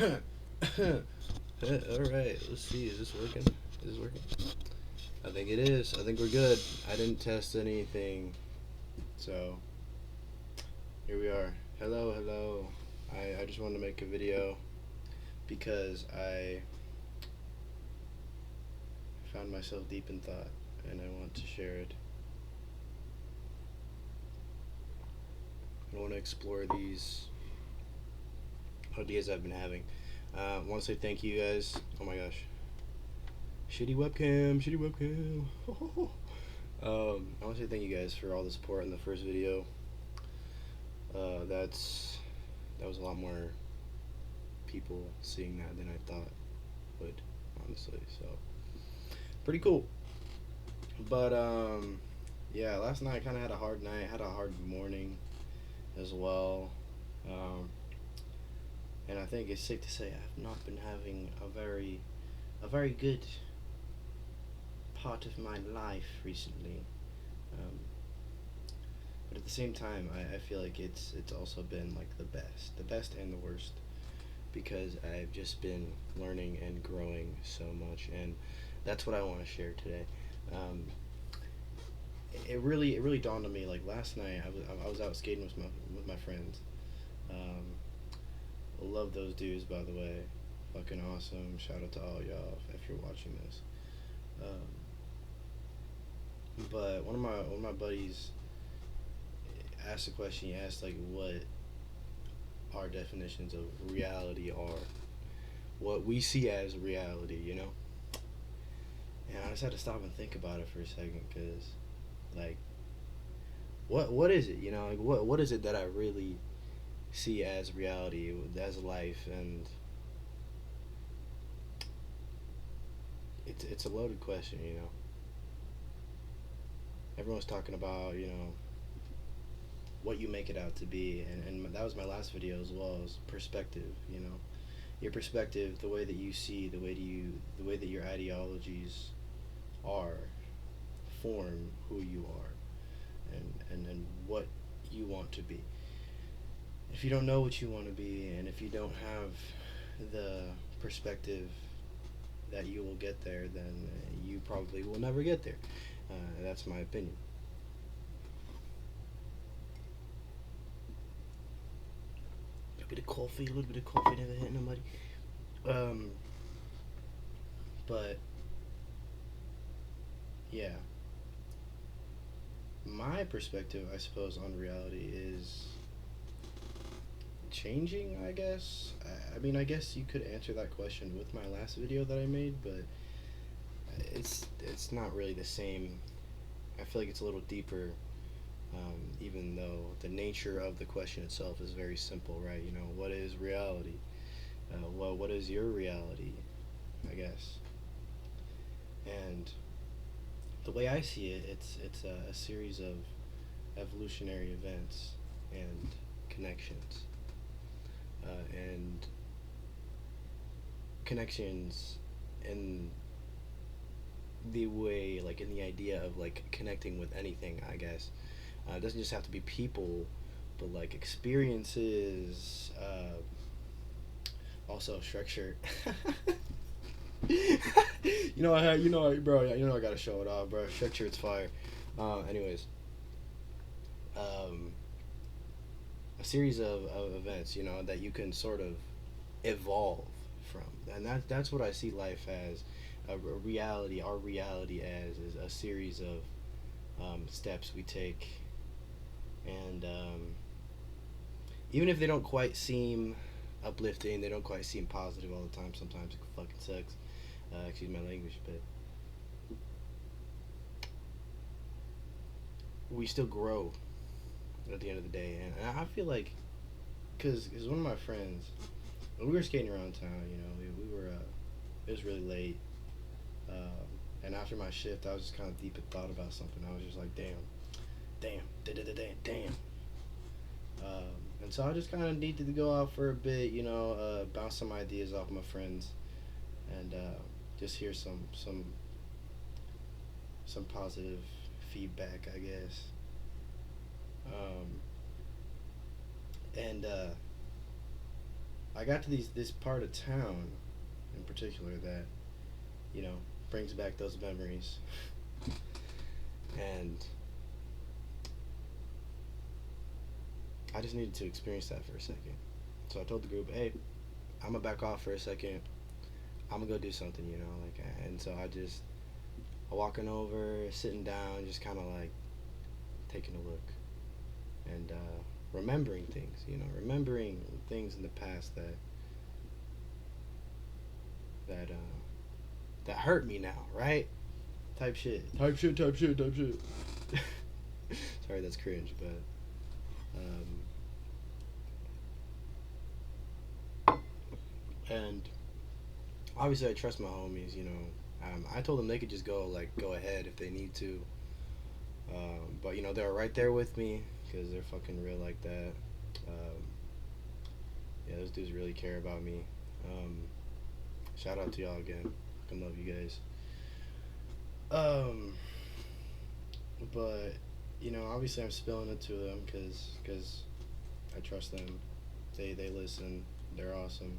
All right, let's see. Is this working? Is this working? I think it is. I think we're good. I didn't test anything, so here we are. Hello, hello. I just wanted to make a video because I found myself deep in thought and I want to share it. I want to explore these ideas I've been having. I want to say thank you guys. Oh my gosh. Shitty webcam, shitty webcam. I want to say thank you guys for all the support in the first video. That was a lot more people seeing that than I thought would, honestly. So pretty cool. But yeah, last night I kind of had a hard night. Had a hard morning as well. Um, and I think it's safe to say I've not been having a very good part of my life recently. Um, but at the same time, I feel like it's also been like the best and the worst, because I've just been learning and growing so much, and that's what I want to share today. Um, it really dawned on me like last night. I was out skating with my friends. Um, love those dudes, by the way. Fucking awesome. Shout out to all y'all if you're watching this. Um, but one of my buddies asked a question. He asked like what our definitions of reality are, what we see as reality, you know. And I just had to stop and think about it for a second, cause like, what is it, you know? Like, what is it that I really see as reality, as life? And it's a loaded question, you know. Everyone's talking about, you know, what you make it out to be, and that was my last video as well, as perspective, you know. Your perspective, the way that you see, the way that your ideologies are, form who you are, and what you want to be. If you don't know what you want to be, and if you don't have the perspective that you will get there, then you probably will never get there. That's my opinion. A little bit of coffee never hit nobody. Um, but yeah, my perspective, I suppose, on reality is changing. I guess. I mean, I guess you could answer that question with my last video that I made, but it's not really the same. I feel like it's a little deeper, even though the nature of the question itself is very simple, right? You know, what is reality? Well, what is your reality? I guess. And the way I see it, it's a series of evolutionary events and connections, and connections in the way, like in the idea of like connecting with anything, I guess. It doesn't just have to be people, but like experiences, also structure. Bro. You know, I gotta show it off, bro. Structure, it's fire. Anyways, um, a series of events, you know, that you can sort of evolve from, and that's what I see life as. A reality, our reality as is a series of steps we take, and even if they don't quite seem uplifting, they don't quite seem positive all the time. Sometimes it fucking sucks. Excuse my language, but we still grow at the end of the day, and I feel like, cause one of my friends, when we were skating around town, you know, we were it was really late, um, and after my shift, I was just kind of deep in thought about something. I was just like, damn, damn. And so I just kind of needed to go out for a bit, you know, bounce some ideas off my friends, and just hear some positive feedback, I guess. Um, and I got to this part of town in particular that, you know, brings back those memories. And I just needed to experience that for a second. So I told the group, hey, I'm gonna back off for a second. I'm gonna go do something, you know, like, and so I walking over, sitting down, just kind of like taking a look and remembering things, you know, remembering things in the past that that hurt me now, right? Type shit, type shit, type shit, type shit. Sorry, that's cringe, but and obviously I trust my homies, you know. I told them they could just go ahead if they need to. But you know, they were right there with me because they're fucking real like that. Um, yeah, those dudes really care about me. Um, Shout out to y'all again. Fucking love you guys. Um, but you know, obviously I'm spilling it to them because I trust them. They listen. They're awesome.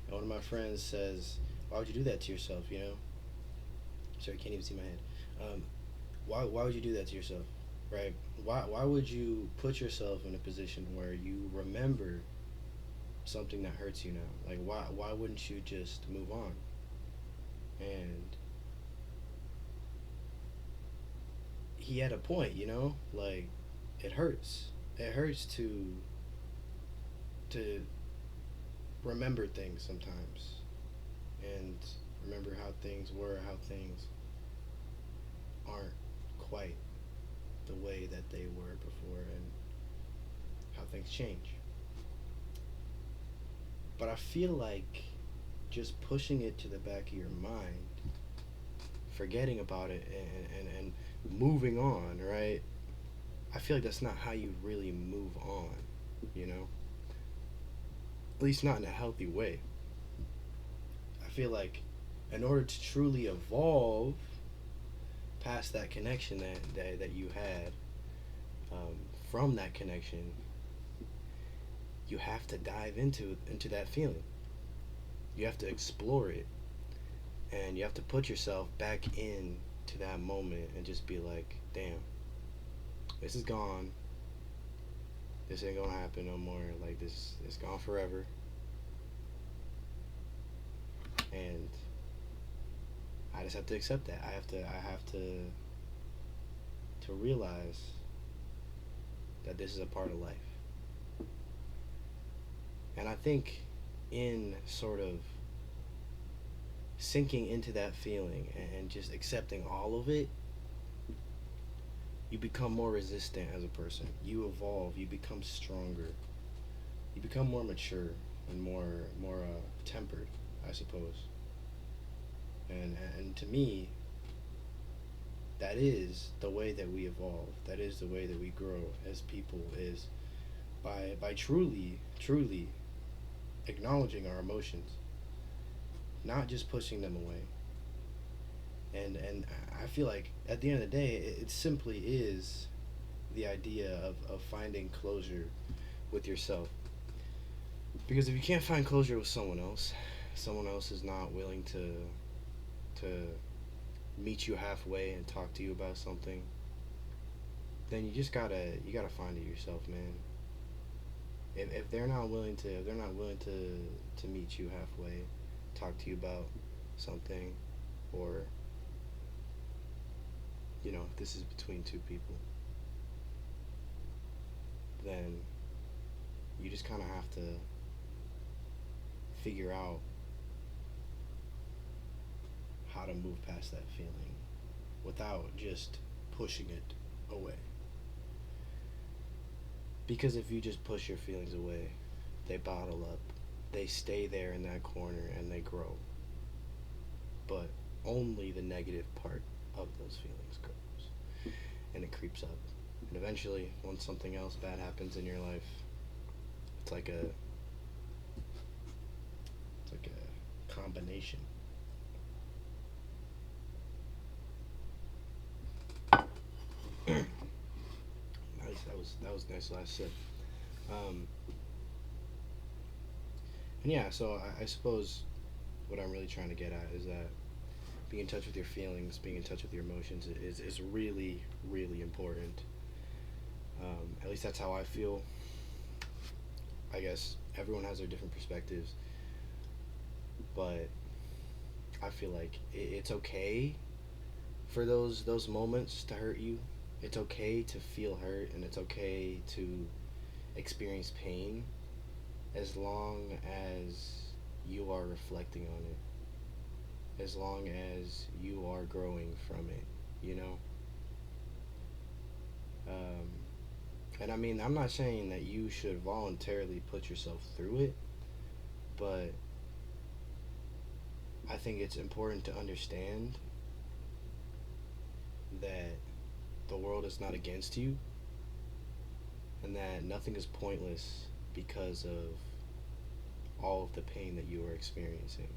And one of my friends says, "Why would you do that to yourself?" You know. Sorry, I can't even see my head. Um, why would you do that to yourself, right? Why would you put yourself in a position where you remember something that hurts you now? Like why wouldn't you just move on? And he had a point, you know? Like it hurts. It hurts to remember things sometimes and remember how things were, how things aren't quite the way that they were before and how things change. But I feel like just pushing it to the back of your mind, forgetting about it and moving on, right? I feel like that's not how you really move on, you know? At least not in a healthy way. I feel like in order to truly evolve past that connection that you had, um, from that connection, you have to dive into that feeling. You have to explore it, and you have to put yourself back in to that moment and just be like, damn, this is gone. This ain't gonna happen no more. Like this, it's gone forever. And I just have to accept that. I have to realize that this is a part of life. And I think in sort of sinking into that feeling and just accepting all of it, you become more resistant as a person. You evolve. You become stronger. You become more mature and more tempered, I suppose. And to me, that is the way that we evolve. That is the way that we grow as people. Is by truly acknowledging our emotions, not just pushing them away. And I feel like at the end of the day, it simply is the idea of finding closure with yourself. Because if you can't find closure with someone else is not willing to meet you halfway and talk to you about something, then you gotta find it yourself, man. If they're not willing to meet you halfway, talk to you about something, or you know, if this is between two people, then you just kind of have to figure out how to move past that feeling without just pushing it away. Because if you just push your feelings away, they bottle up, they stay there in that corner and they grow. But only the negative part of those feelings grows and it creeps up. And eventually, once something else bad happens in your life, it's like a combination. Nice. That was nice last sip. Um, And yeah, so I suppose what I'm really trying to get at is that being in touch with your feelings, being in touch with your emotions is really, really important. At least that's how I feel. I guess everyone has their different perspectives, but I feel like it's okay for those moments to hurt you. It's okay to feel hurt, and it's okay to experience pain as long as you are reflecting on it, as long as you are growing from it, you know? Um, and I mean, I'm not saying that you should voluntarily put yourself through it, but I think it's important to understand that the world is not against you and that nothing is pointless because of all of the pain that you are experiencing.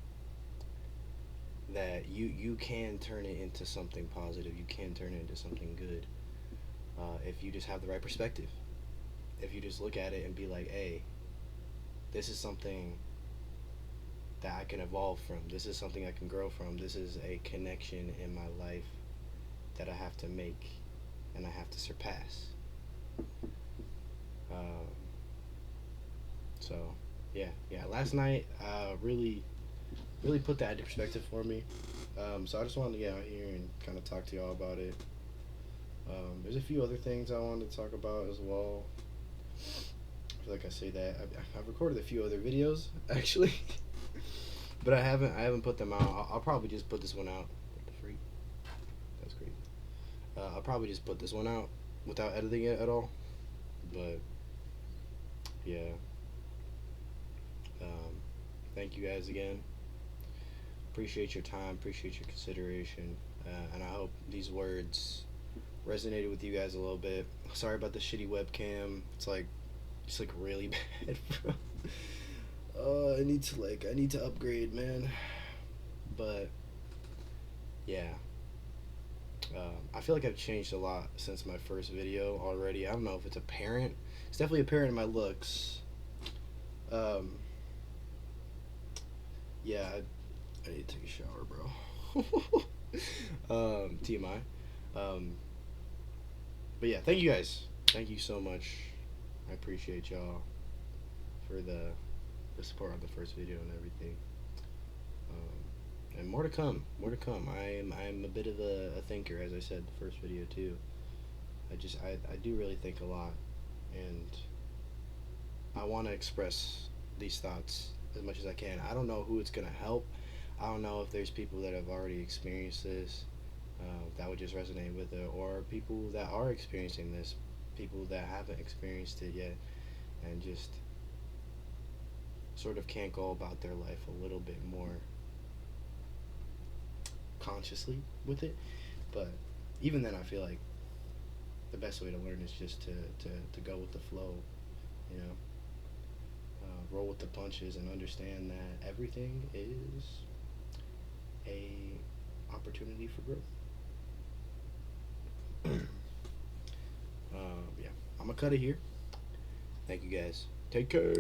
That you can turn it into something positive, you can turn it into something good, if you just have the right perspective. If you just look at it and be like, hey, this is something that I can evolve from, this is something I can grow from, this is a connection in my life that I have to make and I have to surpass. Um, so, yeah. Last night, really put that into perspective for me. So I just wanted to get out here and kind of talk to y'all about it. There's a few other things I wanted to talk about as well. I feel like I say that I've recorded a few other videos actually, but I haven't put them out. I'll probably just put this one out. What the freak? That's crazy. I'll probably just put this one out without editing it at all. But yeah, um, thank you guys again. Appreciate your time. Appreciate your consideration. And I hope these words resonated with you guys a little bit. Sorry about the shitty webcam. It's like really bad, bro. I need to upgrade, man. But yeah, I feel like I've changed a lot since my first video already. I don't know if it's apparent. It's definitely apparent in my looks. Um, yeah, I need to take a shower, bro. TMI. Um, but yeah, thank you guys. Thank you so much. I appreciate y'all for the support on the first video and everything. And more to come. More to come. I'm a bit of a thinker, as I said the first video too. I do really think a lot, and I want to express these thoughts as much as I can. I don't know who it's gonna help. I don't know if there's people that have already experienced this, that would just resonate with it, or people that are experiencing this, people that haven't experienced it yet, and just sort of can't go about their life a little bit more consciously with it. But even then, I feel like the best way to learn is just to go with the flow, you know, roll with the punches and understand that everything is a opportunity for growth. Yeah, I'm gonna cut it here. Thank you guys. Take care.